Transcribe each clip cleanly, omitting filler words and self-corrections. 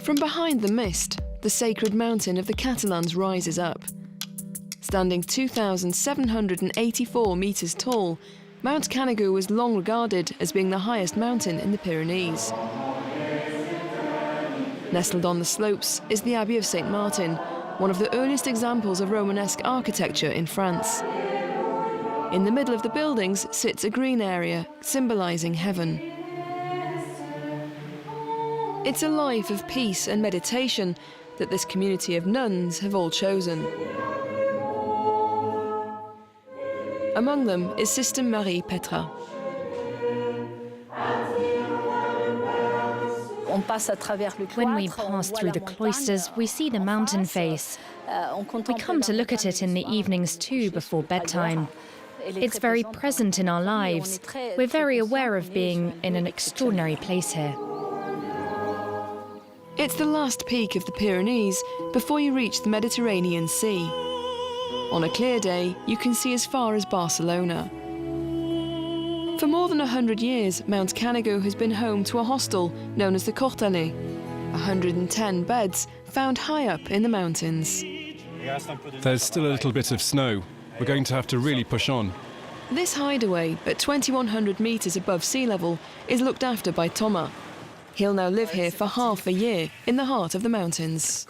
From behind the mist, the sacred mountain of the Catalans rises up. Standing 2,784 metres tall, Mount Canigou was long regarded as being the highest mountain in the Pyrenees. Nestled on the slopes is the Abbey of St. Martin, one of the earliest examples of Romanesque architecture in France. In the middle of the buildings sits a green area, symbolising heaven. It's a life of peace and meditation that this community of nuns have all chosen. Among them is Sister Marie Petra. When we pass through the cloisters, we see the mountain face. We come to look at it in the evenings too, before bedtime. It's very present in our lives. We're very aware of being in an extraordinary place here. It's the last peak of the Pyrenees before you reach the Mediterranean Sea. On a clear day, you can see as far as Barcelona. For more than 100 years, Mount Canigou has been home to a hostel known as the Coastlines, 110 beds found high up in the mountains. There's still a little bit of snow. We're going to have to really push on. This hideaway, at 2,100 metres above sea level, is looked after by Thomas. He'll now live here for half a year, in the heart of the mountains.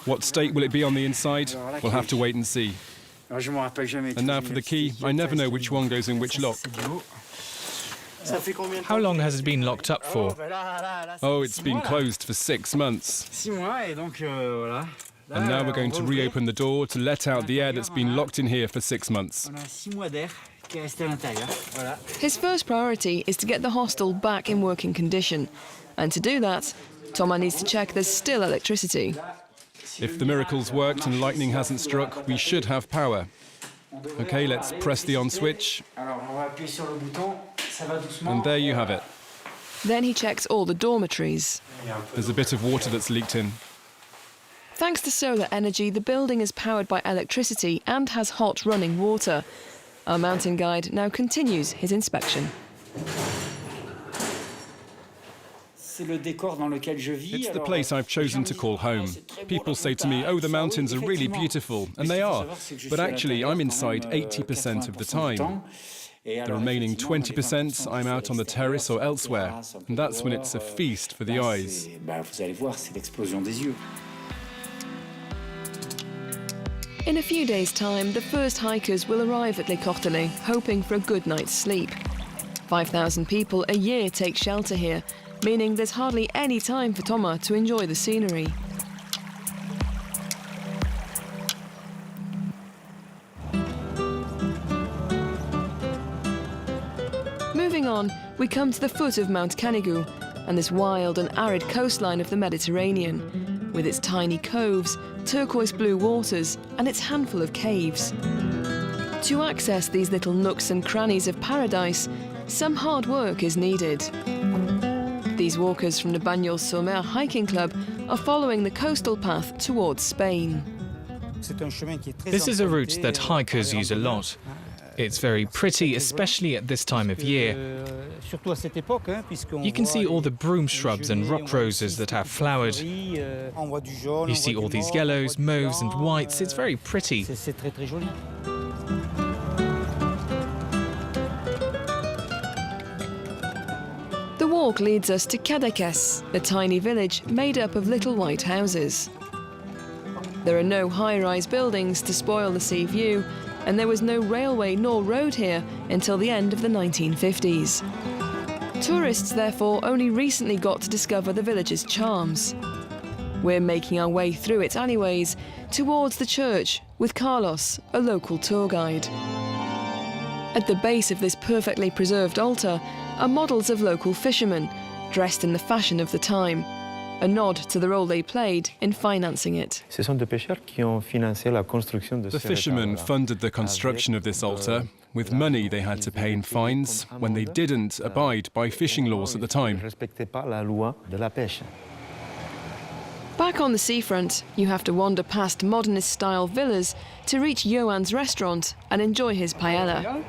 What state will it be on the inside? We'll have to wait and see. And now for the key. I never know which one goes in which lock. How long has it been locked up for? Oh, it's been closed for 6 months. And now we're going to reopen the door to let out the air that's been locked in here for 6 months. His first priority is to get the hostel back in working condition. And to do that, Thomas needs to check there's still electricity. If the miracle's worked and lightning hasn't struck, we should have power. OK, let's press the on switch. And there you have it. Then he checks all the dormitories. There's a bit of water that's leaked in. Thanks to solar energy, the building is powered by electricity and has hot running water. Our mountain guide now continues his inspection. It's the place I've chosen to call home. People say to me, oh, the mountains are really beautiful, and they are. But actually, I'm inside 80% of the time. The remaining 20%, I'm out on the terrace or elsewhere, and that's when it's a feast for the eyes. In a few days' time, the first hikers will arrive at Les Coastlines, hoping for a good night's sleep. 5,000 people a year take shelter here, meaning there's hardly any time for Thomas to enjoy the scenery. Moving on, we come to the foot of Mount Canigou and this wild and arid coastline of the Mediterranean, with its tiny coves, turquoise blue waters and its handful of caves. To access these little nooks and crannies of paradise, some hard work is needed. These walkers from the Bagnols-sur-Mer hiking club are following the coastal path towards Spain. This is a route that hikers use a lot. It's very pretty, especially at this time of year. You can see all the broom shrubs and rock roses that have flowered. You see all these yellows, mauves and whites. It's very pretty. The walk leads us to Cadaquès, a tiny village made up of little white houses. There are no high-rise buildings to spoil the sea view, and there was no railway nor road here until the end of the 1950s. Tourists, therefore, only recently got to discover the village's charms. We're making our way through its alleyways towards the church with Carlos, a local tour guide. At the base of this perfectly preserved altar are models of local fishermen, dressed in the fashion of the time, a nod to the role they played in financing it. The fishermen funded the construction of this altar with money they had to pay in fines when they didn't abide by fishing laws at the time. Back on the seafront, you have to wander past modernist-style villas to reach Johan's restaurant and enjoy his paella.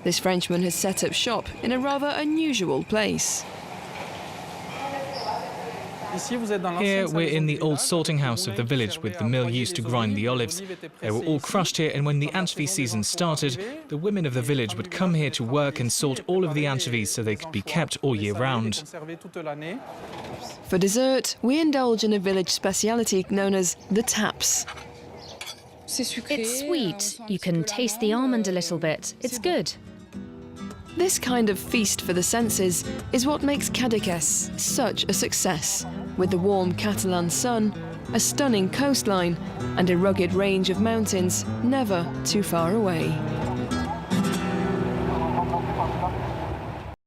This Frenchman has set up shop in a rather unusual place. Here we're in the old salting house of the village with the mill used to grind the olives. They were all crushed here, and when the anchovy season started, the women of the village would come here to work and salt all of the anchovies so they could be kept all year round. For dessert, we indulge in a village speciality known as the taps. It's sweet. You can taste the almond a little bit. It's good. This kind of feast for the senses is what makes Cadaquès such a success, with the warm Catalan sun, a stunning coastline, and a rugged range of mountains never too far away.